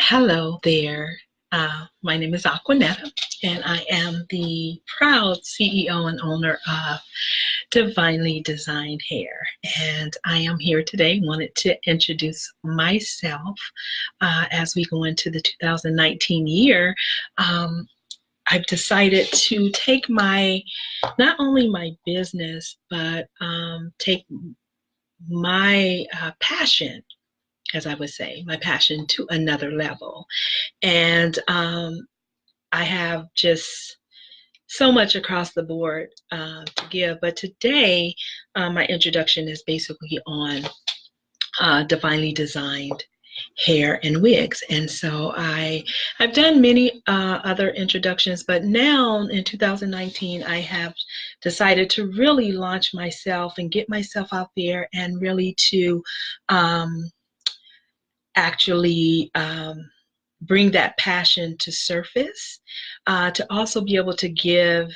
Hello there. My name is Aquanetta, and I am the proud CEO and owner of DVinely Designed Hair. And I am here today, wanted to introduce myself as we go into the 2019 year. I've decided to take not only my business, but take my passion, as I would say, my passion to another level. And I have just so much across the board to give. But today, my introduction is basically on divinely designed hair and wigs. And so I've done many other introductions, but now in 2019, I have decided to really launch myself and get myself out there and really to actually bring that passion to surface, to also be able to give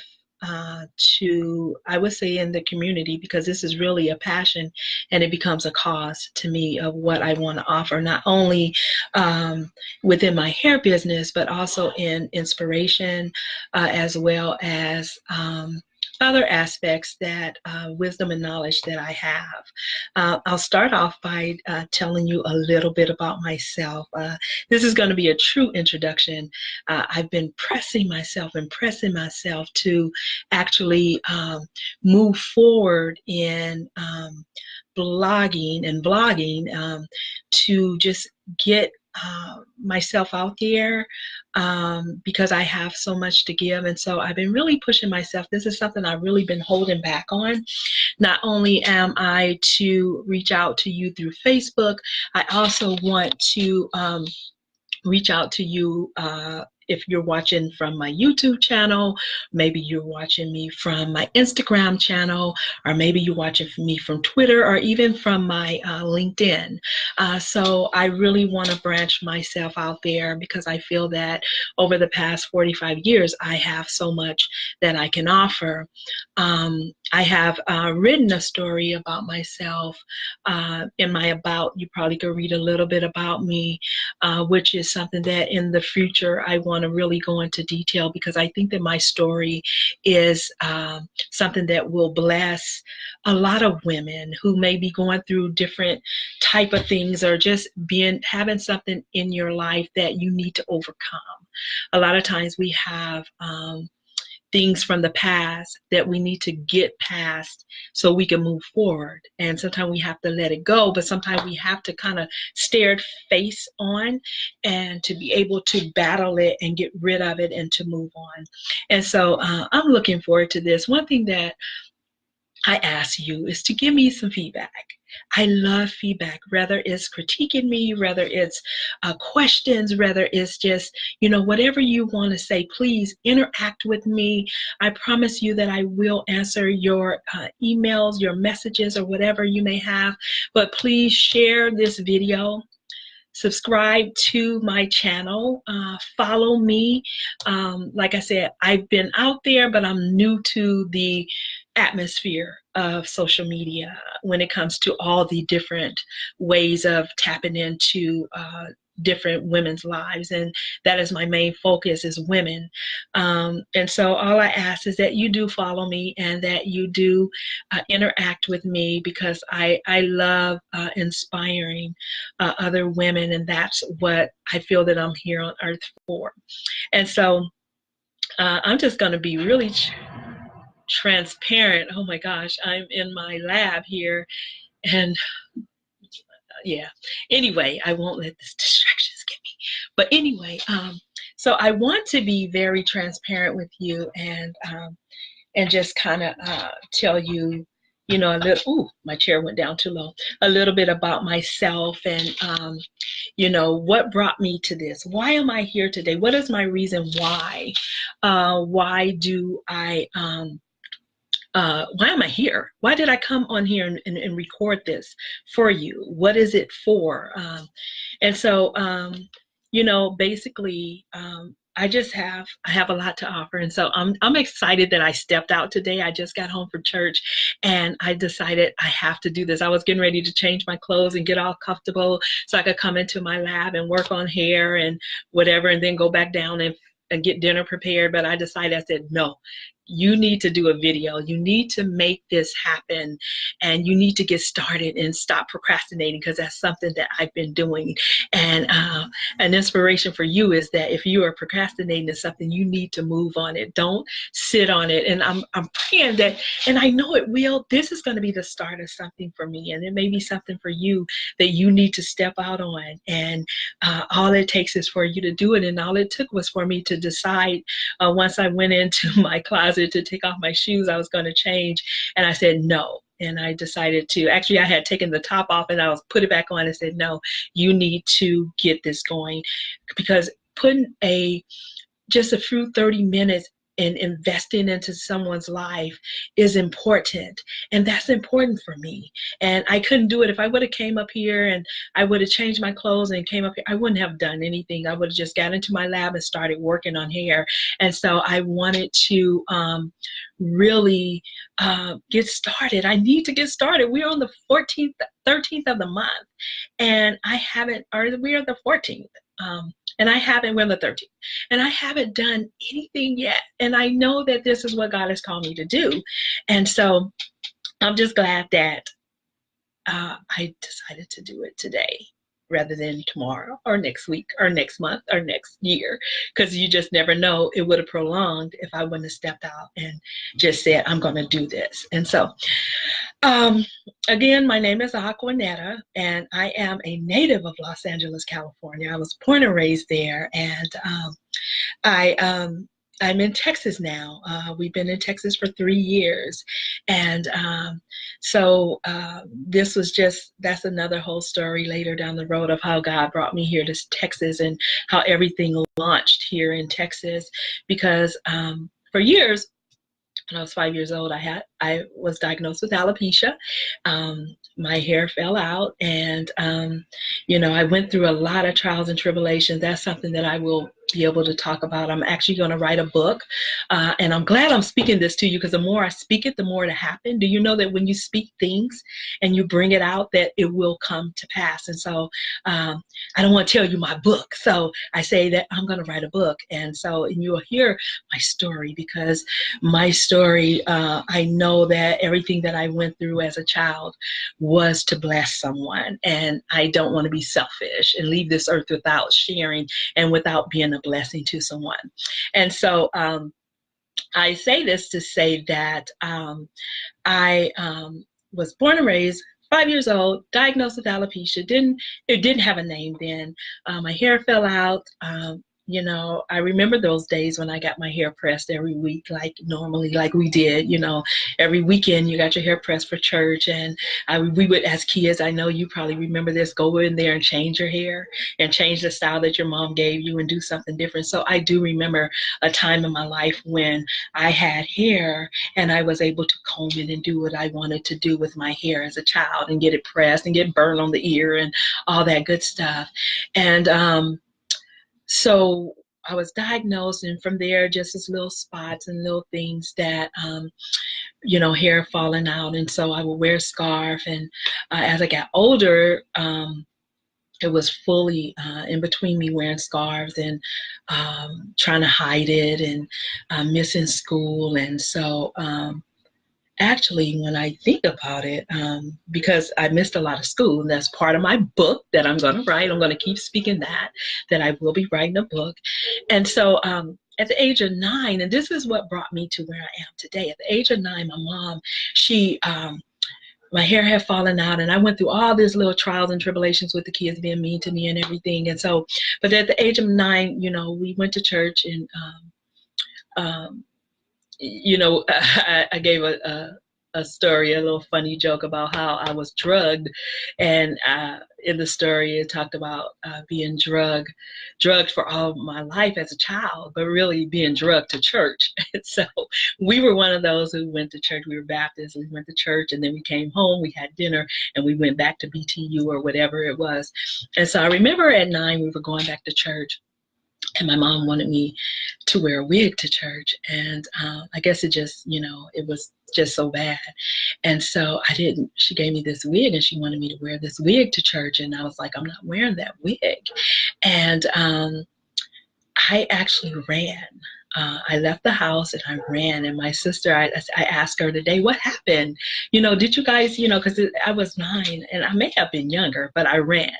to, I would say, in the community, because this is really a passion and it becomes a cause to me of what I want to offer, not only within my hair business, but also in inspiration, as well as other aspects that wisdom and knowledge that I have. I'll start off by telling you a little bit about myself. This is going to be a true introduction. I've been pressing myself to actually move forward in blogging to just get myself out there, because I have so much to give. And so I've been really pushing myself. This is something I've really been holding back on. Not only am I to reach out to you through Facebook, I also want to reach out to you if you're watching from my YouTube channel, maybe you're watching me from my Instagram channel, or maybe you're watching me from Twitter, or even from my LinkedIn. So I really want to branch myself out there, because I feel that over the past 45 years, I have so much that I can offer. I have written a story about myself in my about. You probably could read a little bit about me, which is something that in the future I want to really go into detail, because I think that my story is something that will bless a lot of women who may be going through different type of things, or just having something in your life that you need to overcome. A lot of times we have things from the past that we need to get past so we can move forward. And sometimes we have to let it go, but sometimes we have to kind of stare it face on and to be able to battle it and get rid of it and to move on. And so I'm looking forward to this. One thing that I ask you is to give me some feedback. I love feedback, whether it's critiquing me, whether it's questions, whether it's just, whatever you want to say. Please interact with me. I promise you that I will answer your emails, your messages, or whatever you may have. But please share this video. Subscribe to my channel, follow me. Like I said, I've been out there, but I'm new to the atmosphere of social media when it comes to all the different ways of tapping into different women's lives, and that is my main focus, is women. And so all I ask is that you do follow me and that you do interact with me, because I love inspiring other women, and that's what I feel that I'm here on earth for. And so I'm just going to be really transparent. Oh my gosh, I'm in my lab here, and yeah, anyway, I won't let this distractions get me. But anyway, so I want to be very transparent with you, and just kind of tell you, a little, ooh, my chair went down too low, a little bit about myself, and what brought me to this. Why am I here today? What is my reason why? Why do I why am I here? Why did I come on here and record this for you? What is it for? And so, basically, I have a lot to offer. And so I'm excited that I stepped out today. I just got home from church and I decided I have to do this. I was getting ready to change my clothes and get all comfortable so I could come into my lab and work on hair and whatever, and then go back down and get dinner prepared. But I decided, I said, no, you need to do a video. You need to make this happen, and you need to get started and stop procrastinating, because that's something that I've been doing. And an inspiration for you is that if you are procrastinating something, you need to move on it. Don't sit on it. And I'm praying that, and I know it will, this is going to be the start of something for me. And it may be something for you that you need to step out on. And all it takes is for you to do it. And all it took was for me to decide, once I went into my closet to take off my shoes, I was going to change. And I said, no. And I decided to, actually I had taken the top off and I was put it back on and said, no, you need to get this going, because putting just a few 30 minutes and investing into someone's life is important. And that's important for me. And I couldn't do it if I would have came up here and I would have changed my clothes and came up here. I wouldn't have done anything. I would have just got into my lab and started working on hair. And so I wanted to really get started. I need to get started. We're on the 14th, 13th of the month, and I haven't, or we are the 14th. And I haven't, we're on the 13th, and I haven't done anything yet. And I know that this is what God has called me to do. And so I'm just glad that I decided to do it today rather than tomorrow or next week or next month or next year, because you just never know. It would have prolonged if I wouldn't have stepped out and just said, I'm going to do this. And so again, my name is Aquanetta, and I am a native of Los Angeles, California. I was born and raised there, and I'm in Texas now. We've been in Texas for 3 years. And so this was just, that's another whole story later down the road of how God brought me here to Texas and how everything launched here in Texas. Because for years, when I was 5 years old, I was diagnosed with alopecia. My hair fell out, and you know, I went through a lot of trials and tribulations. That's something that I will be able to talk about. I'm actually going to write a book, and I'm glad I'm speaking this to you, because the more I speak it, the more it'll happen. Do you know that when you speak things and you bring it out, that it will come to pass? And so I don't want to tell you my book, so I say that I'm going to write a book. And so, and you will hear my story, because my story, I know that everything that I went through as a child was to bless someone, and I don't want to be selfish and leave this earth without sharing and without being a blessing to someone. And so I say this to say that I was born and raised 5 years old, diagnosed with alopecia. It didn't have a name then. My hair fell out. You know, I remember those days when I got my hair pressed every week, like normally, like we did, you know, every weekend you got your hair pressed for church. And we would, as kids, I know you probably remember this, go in there and change your hair and change the style that your mom gave you and do something different. So I do remember a time in my life when I had hair and I was able to comb it and do what I wanted to do with my hair as a child and get it pressed and get burned on the ear and all that good stuff. And so I was diagnosed, and from there, just as little spots and little things that, you know, hair falling out. And so I would wear a scarf. And as I got older, it was fully in between me wearing scarves and trying to hide it and missing school. And so actually, when I think about it, because I missed a lot of school, and that's part of my book that I'm going to write. I'm going to keep speaking that I will be writing a book. And so at the age of 9, and this is what brought me to where I am today. At the age of 9, my mom, my hair had fallen out, and I went through all these little trials and tribulations with the kids being mean to me and everything. And so, but at the age of 9, you know, we went to church, and you know, I gave a story, a little funny joke about how I was drugged. And in the story, it talked about being drugged for all my life as a child, but really being drugged to church. And so we were one of those who went to church. We were Baptists. We went to church, and then we came home, we had dinner, and we went back to BTU or whatever it was. And so I remember at 9, we were going back to church. and my mom wanted me to wear a wig to church. And I guess it just, it was just so bad. And so I didn't, she gave me this wig and she wanted me to wear this wig to church. And I was like, I'm not wearing that wig. And I actually ran. I left the house and I ran. And my sister, I asked her today, what happened? Did you guys, because I was 9 and I may have been younger, but I ran.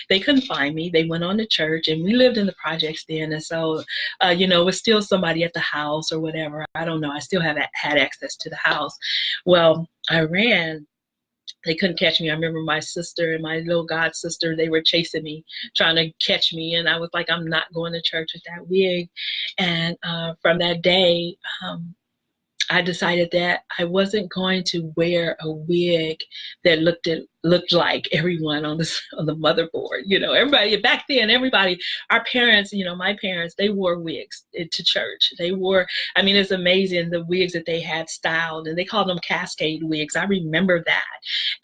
They couldn't find me. They went on to church and we lived in the projects then. And so, it was still somebody at the house or whatever. I don't know. I still had access to the house. Well, I ran. They couldn't catch me. I remember my sister and my little god sister, they were chasing me, trying to catch me. And I was like, I'm not going to church with that wig. And from that day, I decided that I wasn't going to wear a wig that looked like everyone on the motherboard. Everybody back then, our parents, my parents, they wore wigs to church. They wore, I mean, it's amazing the wigs that they had styled, and they called them cascade wigs. I remember that.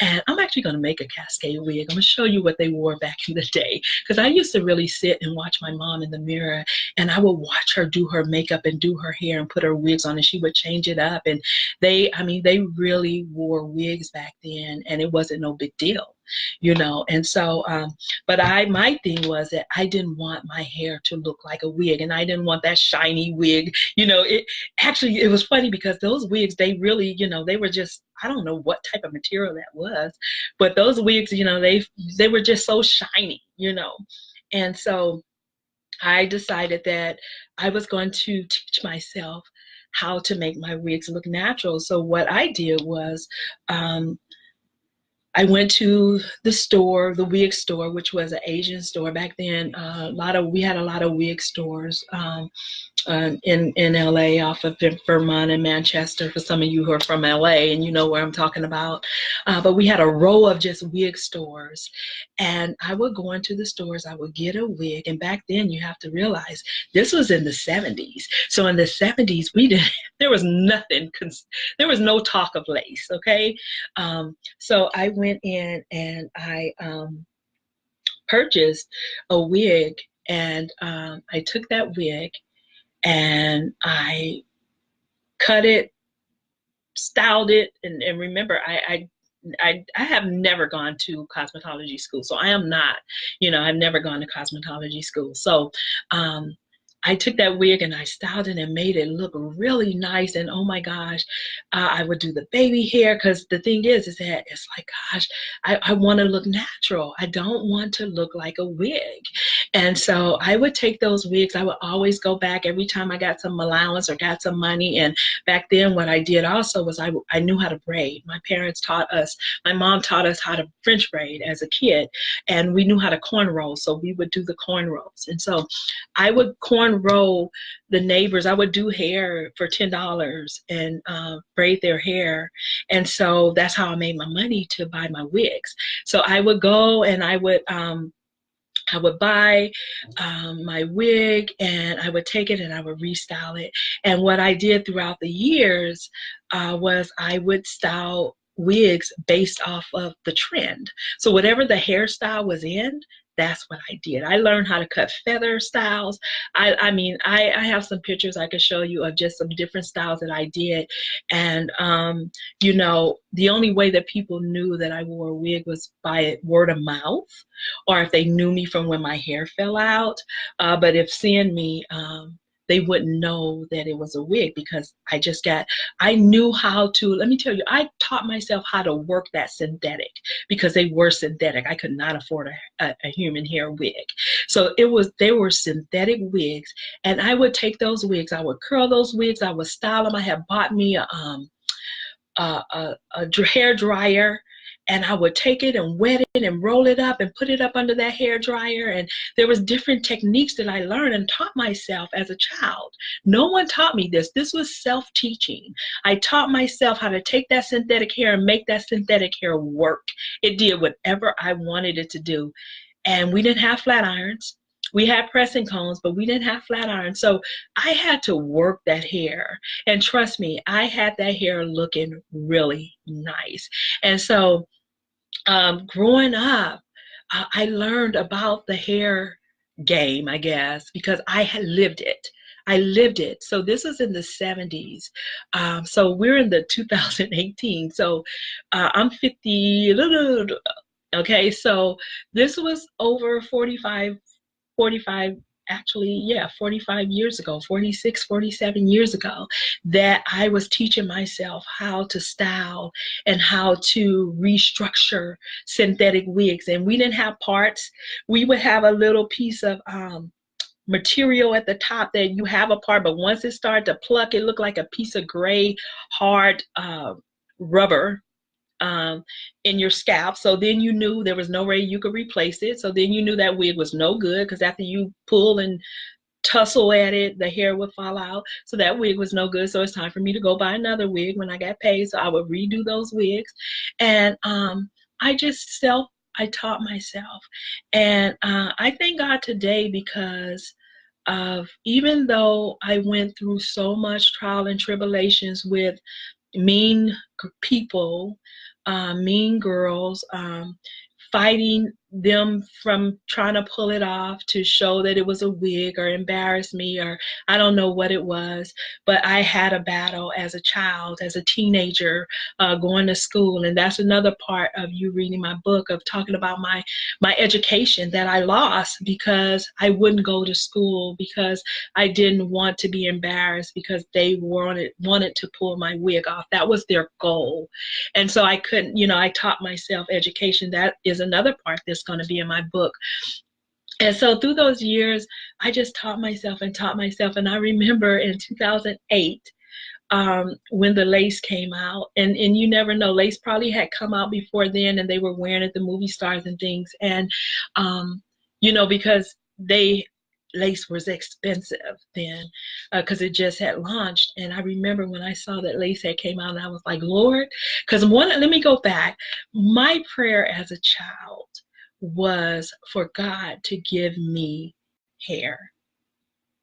And I'm actually going to make a cascade wig. I'm going to show you what they wore back in the day, because I used to really sit and watch my mom in the mirror, and I would watch her do her makeup and do her hair and put her wigs on, and she would change it up. And they really wore wigs back then, and it wasn't no big deal, and so but my thing was that I didn't want my hair to look like a wig, and I didn't want that shiny wig. It was funny because those wigs, they really, they were just, I don't know what type of material that was, but those wigs, they were just so shiny, and so I decided that I was going to teach myself how to make my wigs look natural. So what I did was I went to the store, the wig store, which was an Asian store back then. We had a lot of wig stores in LA, off of Vermont and Manchester, for some of you who are from LA and you know where I'm talking about. But we had a row of just wig stores, and I would go into the stores, I would get a wig. And back then, you have to realize this was in the 70s. So in the 70s, there was nothing, there was no talk of lace, okay? So I went in and I purchased a wig, and I took that wig and I cut it, styled it, and remember, I have never gone to cosmetology school, so I am not, I've never gone to cosmetology school. So I took that wig and I styled it and made it look really nice. And oh my gosh, I would do the baby hair, because the thing is that it's like, gosh, I want to look natural. I don't want to look like a wig. And so I would take those wigs. I would always go back every time I got some allowance or got some money. And back then what I did also was I knew how to braid. My mom taught us how to French braid as a kid, and we knew how to cornrow. So we would do the cornrows. And so I would cornrow the neighbors. I would do hair for $10 and braid their hair. And so that's how I made my money to buy my wigs. So I would go and I would buy my wig, and I would take it and I would restyle it. And what I did throughout the years was I would style wigs based off of the trend. So whatever the hairstyle was in, that's what I did. I learned how to cut feather styles. I have some pictures I could show you of just some different styles that I did. And, the only way that people knew that I wore a wig was by word of mouth, or if they knew me from when my hair fell out. But if seeing me, they wouldn't know that it was a wig, because I knew how to, let me tell you, I taught myself how to work that synthetic, because they were synthetic. I could not afford a human hair wig. So they were synthetic wigs, and I would take those wigs, I would curl those wigs, I would style them. I had bought me a hair dryer, and I would take it and wet it and roll it up and put it up under that hair dryer. And there was different techniques that I learned and taught myself as a child. No one taught me this. This was self-teaching. I taught myself how to take that synthetic hair and make that synthetic hair work. It did whatever I wanted it to do. And we didn't have flat irons. We had pressing combs, but we didn't have flat irons. So I had to work that hair. And trust me, I had that hair looking really nice. And so growing up, I learned about the hair game, I guess, because I had lived it. I lived it. So this was in the 70s. So we're in the 2018. So I'm 50. Okay, so this was over 45, actually, yeah, 45 years ago, 46, 47 years ago, that I was teaching myself how to style and how to restructure synthetic wigs. And we didn't have parts. We would have a little piece of material at the top that you have a part, but once it started to pluck, it looked like a piece of gray, hard rubber um, in your scalp. So then you knew there was no way you could replace it. So then you knew that wig was no good, because after you pull and tussle at it, the hair would fall out. So that wig was no good. So it's time for me to go buy another wig when I got paid. So I would redo those wigs. And I just I taught myself. And I thank God today, because of, even though I went through so much trial and tribulations with mean people, mean girls, fighting them from trying to pull it off to show that it was a wig or embarrass me, or I don't know what it was, but I had a battle as a child, as a teenager, going to school. And that's another part of you reading my book, of talking about my education that I lost because I wouldn't go to school, because I didn't want to be embarrassed, because they wanted to pull my wig off. That was their goal. And so I couldn't, I taught myself education. That is another part that's going to be in my book. And so through those years, I just taught myself and taught myself. And I remember in 2008, when the lace came out, and you never know, lace probably had come out before then, and they were wearing it, the movie stars and things. And, because lace was expensive then, because it just had launched. And I remember when I saw that lace had came out, and I was like, Lord, because let me go back. My prayer as a child was for God to give me hair.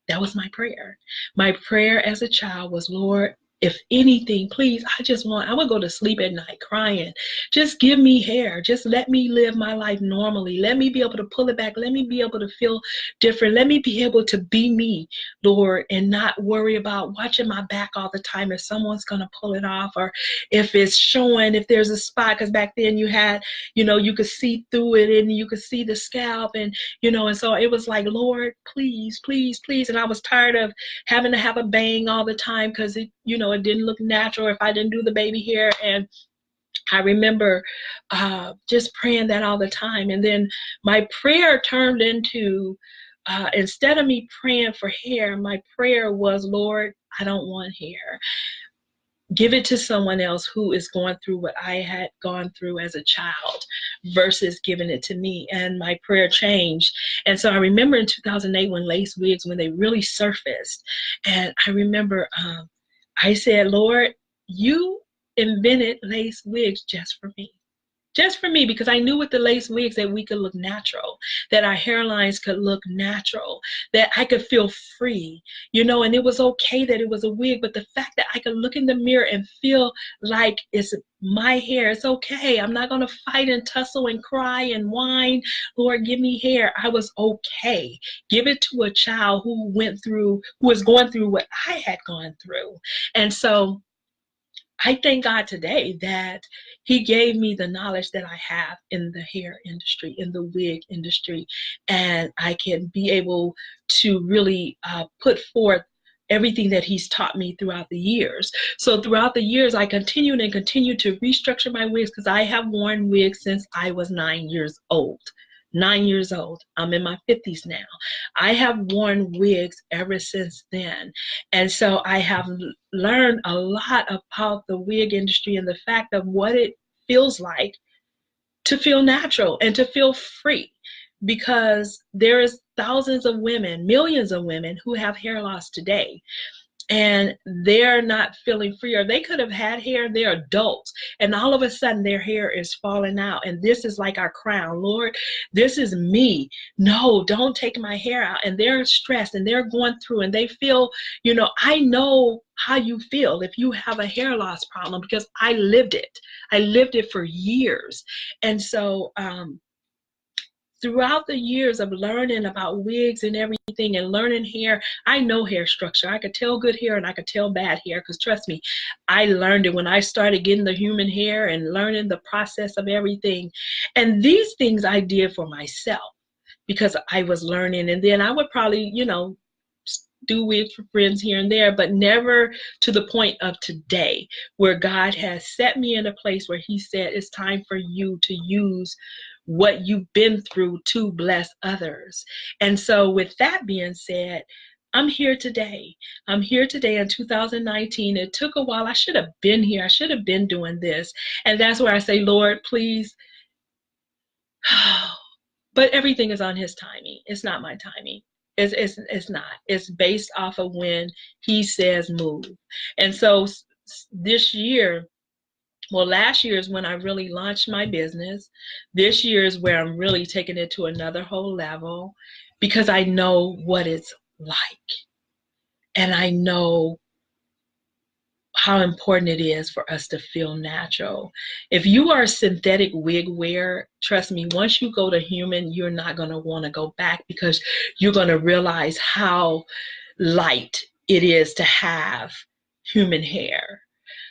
That was my prayer. My prayer as a child was, Lord, if anything, please, I would go to sleep at night crying. Just give me hair. Just let me live my life normally. Let me be able to pull it back. Let me be able to feel different. Let me be able to be me, Lord, and not worry about watching my back all the time if someone's going to pull it off, or if it's showing, if there's a spot, because back then you had, you could see through it and you could see the scalp, and so it was like, Lord, please, please, please. And I was tired of having to have a bang all the time, because it didn't look natural if I didn't do the baby hair. And I remember just praying that all the time. And then my prayer turned into, instead of me praying for hair, my prayer was, Lord, I don't want hair. Give it to someone else who is going through what I had gone through as a child, versus giving it to me. And my prayer changed. And so I remember in 2008, when lace wigs, when they really surfaced, and I remember I said, Lord, you invented lace wigs just for me. Just for me, because I knew with the lace wigs that we could look natural, that our hairlines could look natural, that I could feel free, and it was okay that it was a wig, but the fact that I could look in the mirror and feel like it's my hair, it's okay. I'm not going to fight and tussle and cry and whine, Lord, give me hair. I was okay. Give it to a child who was going through what I had gone through. And so I thank God today that He gave me the knowledge that I have in the hair industry, in the wig industry, and I can be able to really put forth everything that He's taught me throughout the years. So throughout the years, I continued to restructure my wigs, because I have worn wigs since I was 9 years old. 9 years old. I'm in my 50s now. I have worn wigs ever since then. And so I have learned a lot about the wig industry and the fact of what it feels like to feel natural and to feel free, because there is thousands of women, millions of women who have hair loss today, and they're not feeling free, or they could have had hair, they're adults, and all of a sudden their hair is falling out, and this is like our crown. Lord, this is me. No, don't take my hair out. And they're stressed, and they're going through, and they feel, I know how you feel if you have a hair loss problem, because I lived it. I lived it for years. And so throughout the years of learning about wigs and everything and learning hair, I know hair structure. I could tell good hair and I could tell bad hair, because trust me, I learned it when I started getting the human hair and learning the process of everything. And these things I did for myself because I was learning. And then I would probably, you know, do wigs for friends here and there, but never to the point of today where God has set me in a place where he said, it's time for you to use what you've been through to bless others. And so with that being said, I'm here today. I'm here today in 2019. It took a while. I should have been here. I should have been doing this. And that's where I say, Lord, please. But everything is on his timing. It's not my timing. It's not. It's based off of when he says move. And so this year, well, last year is when I really launched my business. This year is where I'm really taking it to another whole level, because I know what it's like. And I know how important it is for us to feel natural. If you are a synthetic wig wearer, trust me, once you go to human, you're not going to want to go back, because you're going to realize how light it is to have human hair,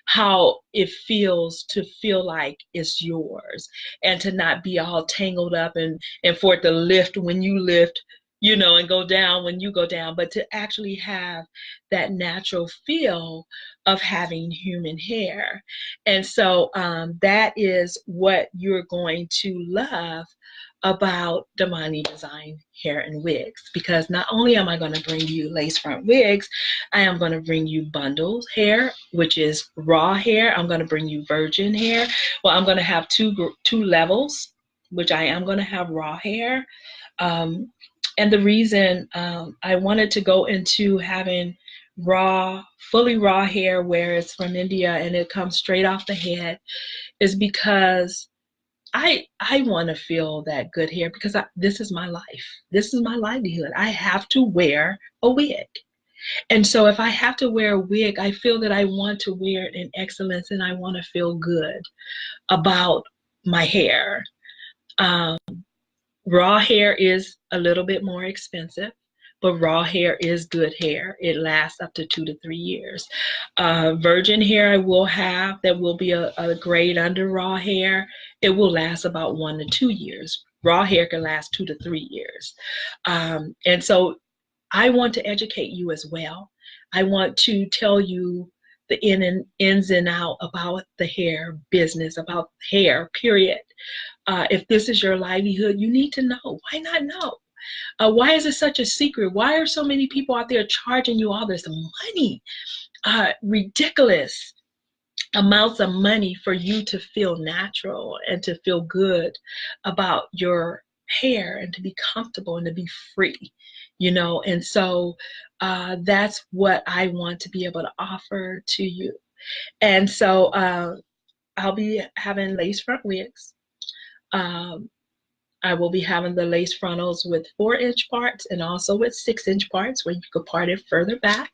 how it feels to feel like it's yours, and to not be all tangled up and for it to lift when you lift, you know, and go down when you go down, but to actually have that natural feel of having human hair. And so that is what you're going to love about DVinely Design Hair and Wigs, because not only am I going to bring you lace front wigs, I am going to bring you bundled hair, which is raw hair. I'm going to bring you virgin hair. Well, I'm going to have two levels, which I am going to have raw hair. And the reason I wanted to go into having raw, fully raw hair where it's from India and it comes straight off the head is because I want to feel that good hair, because this is my life. This is my livelihood. I have to wear a wig. And so if I have to wear a wig, I feel that I want to wear it in excellence, and I want to feel good about my hair. Raw hair is a little bit more expensive, but raw hair is good hair. It lasts up to 2 to 3 years. Virgin hair I will have that will be a grade under raw hair. It will last about 1 to 2 years. Raw hair can last 2 to 3 years. And so I want to educate you as well. I want to tell you the ins and out about the hair business, about hair, period. If this is your livelihood, you need to know. Why not know? Why is it such a secret? Why are so many people out there charging you all this money? Ridiculous amounts of money for you to feel natural and to feel good about your hair and to be comfortable and to be free, you know? And so that's what I want to be able to offer to you. And so I'll be having lace front wigs. I will be having the lace frontals with 4-inch parts and also with 6-inch parts where you could part it further back.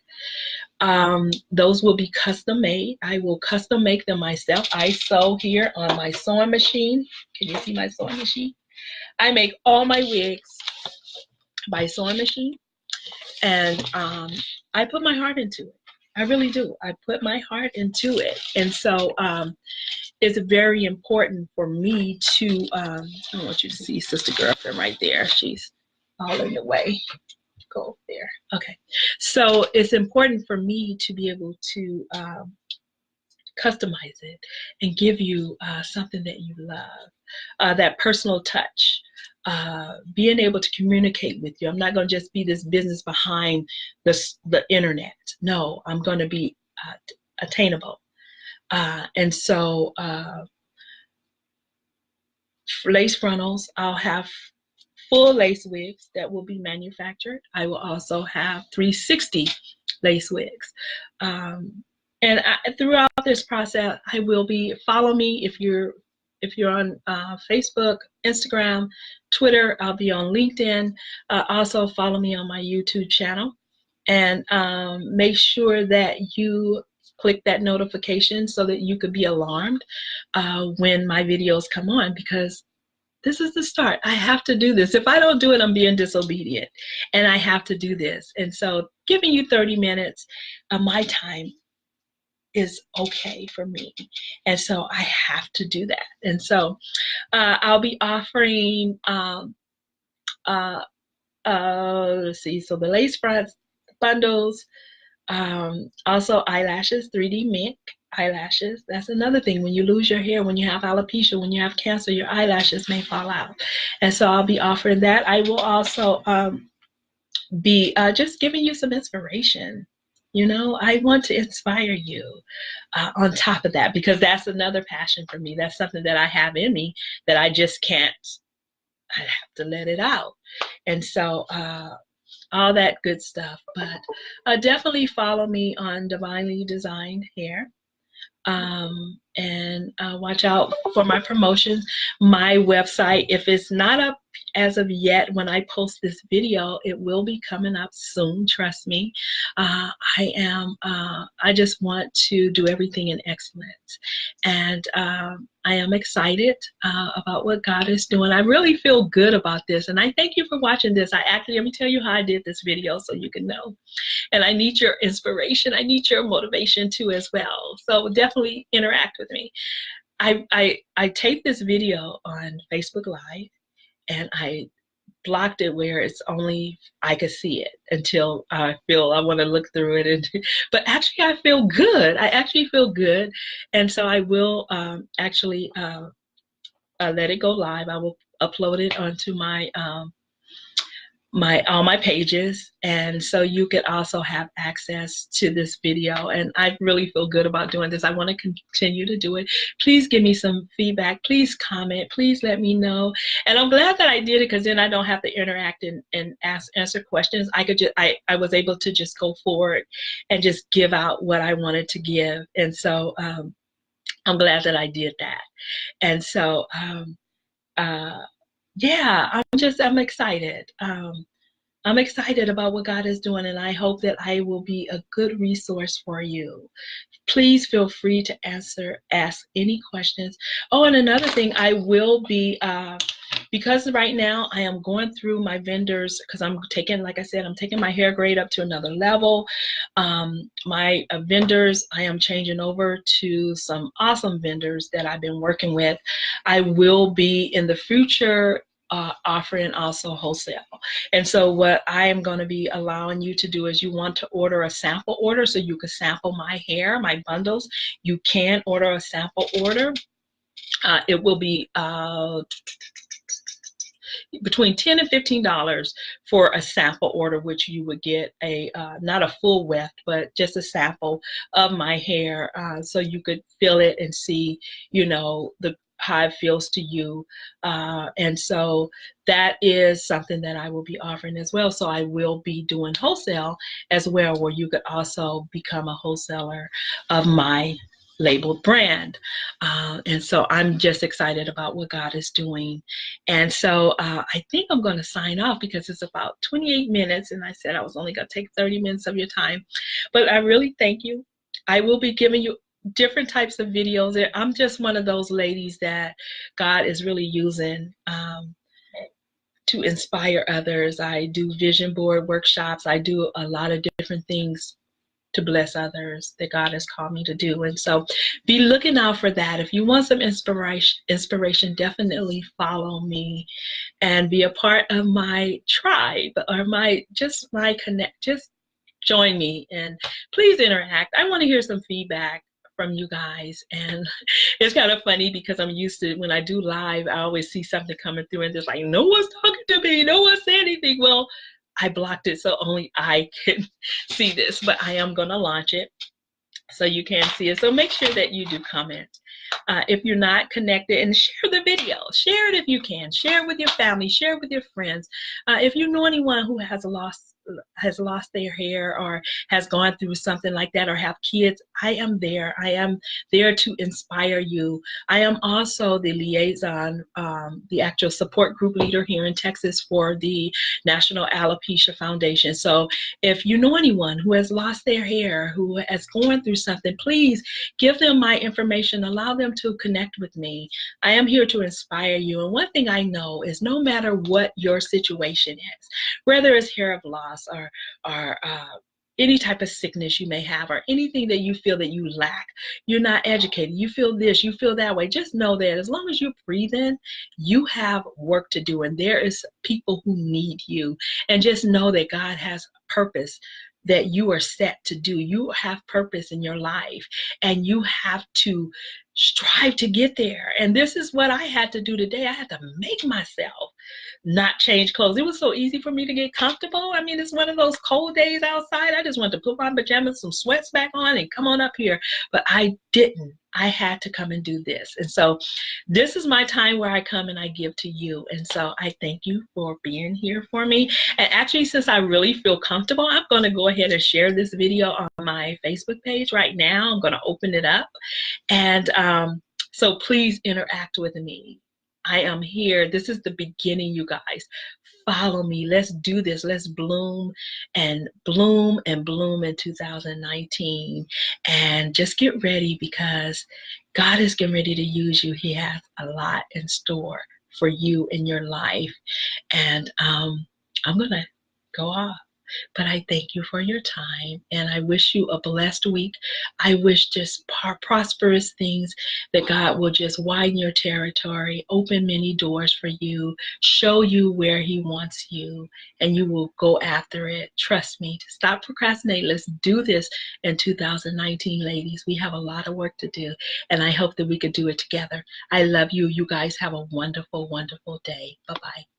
Those will be custom made. I will custom make them myself. I sew here on my sewing machine. Can you see my sewing machine? I make all my wigs by sewing machine, and I put my heart into it. I really do. I put my heart into it. And so it's very important for me to, I want you to see Sister Girlfriend right there. She's all in the way. Go over there. Okay. So it's important for me to be able to customize it and give you something that you love, that personal touch, being able to communicate with you. I'm not going to just be this business behind the internet. No, I'm going to be attainable. And so lace frontals, I'll have full lace wigs that will be manufactured. I will also have 360 lace wigs. And throughout this process, I will be, follow me if you're on Facebook, Instagram, Twitter. I'll be on LinkedIn. Also follow me on my YouTube channel, and make sure that you click that notification so that you could be alarmed when my videos come on, because This is the start. I have to do this. If I don't do it, I'm being disobedient, and I have to do this. And so giving you 30 minutes of my time is okay for me. And so I have to do that. And so I'll be offering, let's see, so the lace fronts, bundles, also eyelashes, 3D mink eyelashes. That's another thing. When you lose your hair, when you have alopecia, when you have cancer, your eyelashes may fall out. And so I'll be offering that. I will also be just giving you some inspiration. You know, I want to inspire you on top of that, because that's another passion for me. That's something that I have in me that I just can't, I have to let it out. And so all that good stuff. But definitely follow me on Divinely Designed Hair. And watch out for my promotions. My website, if it's not up as of yet, when I post this video, it will be coming up soon. Trust me. I just want to do everything in excellence. And I am excited about what God is doing. I really feel good about this. And I thank you for watching this. Let me tell you how I did this video so you can know. And I need your inspiration. I need your motivation too as well. So definitely interact with me. I taped this video on Facebook Live, and I blocked it where it's only I could see it until I feel I want to look through it. But actually I feel good. I actually feel good. And so I will actually let it go live. I will upload it onto my all my pages, and so you could also have access to this video. And I really feel good about doing this. I want to continue to do it. Please give me some feedback. Please comment. Please let me know. And I'm glad that I did it, because then I don't have to interact and answer questions. I was able to just go forward and just give out what I wanted to give. And so I'm glad that I did that. And so yeah, I'm excited. I'm excited about what God is doing, and I hope that I will be a good resource for you. Please feel free to ask any questions. Oh, and another thing, I will be, because right now I am going through my vendors, because I'm taking, like I said, I'm taking my hair grade up to another level. My vendors, I am changing over to some awesome vendors that I've been working with. I will be in the future offering also wholesale. And so what I am going to be allowing you to do is, you want to order a sample order so you can sample my hair, my bundles. You can order a sample order. It will be between $10 and $15 for a sample order, which you would get a not a full weft, but just a sample of my hair, so you could feel it and see, you know, how it feels to you. And so that is something that I will be offering as well. So I will be doing wholesale as well, where you could also become a wholesaler of my labeled brand. And so I'm just excited about what God is doing. And so I think I'm going to sign off, because it's about 28 minutes, and I said I was only going to take 30 minutes of your time. But I really thank you. I will be giving you different types of videos. I'm just one of those ladies that God is really using to inspire others. I do vision board workshops. I do a lot of different things to bless others that God has called me to do. And so be looking out for that. If you want some inspiration, definitely follow me and be a part of my tribe, or just join me, and please interact. I want to hear some feedback from you guys. And it's kind of funny, because I'm used to, when I do live, I always see something coming through and just like, no one's talking to me, no one said anything. Well, I blocked it so only I can see this, but I am going to launch it so you can see it. So make sure that you do comment. If you're not connected, and share the video. Share it if you can. Share it with your family. Share it with your friends. If you know anyone who has lost their hair, or has gone through something like that, or have kids, I am there. I am there to inspire you. I am also the liaison, the actual support group leader here in Texas for the National Alopecia Foundation. So if you know anyone who has lost their hair, who has gone through something, please give them my information. Allow them to connect with me. I am here to inspire you. And one thing I know is no matter what your situation is, whether it's hair of loss or any type of sickness you may have, or anything that you feel that you lack, you're not educated, you feel this, you feel that way, just know that as long as you're breathing, you have work to do, and there is people who need you. And just know that God has purpose that you are set to do. You have purpose in your life, and you have to strive to get there. And this is what I had to do today. I had to make myself not change clothes. It was so easy for me to get comfortable. I mean, it's one of those cold days outside. I just wanted to put my pajamas, some sweats back on, and come on up here. But I didn't. I had to come and do this. And so this is my time where I come and I give to you. And so I thank you for being here for me. And actually, since I really feel comfortable, I'm going to go ahead and share this video on my Facebook page right now. I'm going to open it up. And so please interact with me. I am here. This is the beginning, you guys. Follow me. Let's do this. Let's bloom and bloom and bloom in 2019. And just get ready, because God is getting ready to use you. He has a lot in store for you in your life. And I'm going to go off. But I thank you for your time, and I wish you a blessed week. I wish just prosperous things, that God will just widen your territory, open many doors for you, show you where He wants you, and you will go after it. Trust me. Stop procrastinating. Let's do this in 2019, ladies. We have a lot of work to do, and I hope that we could do it together. I love you. You guys have a wonderful, wonderful day. Bye-bye.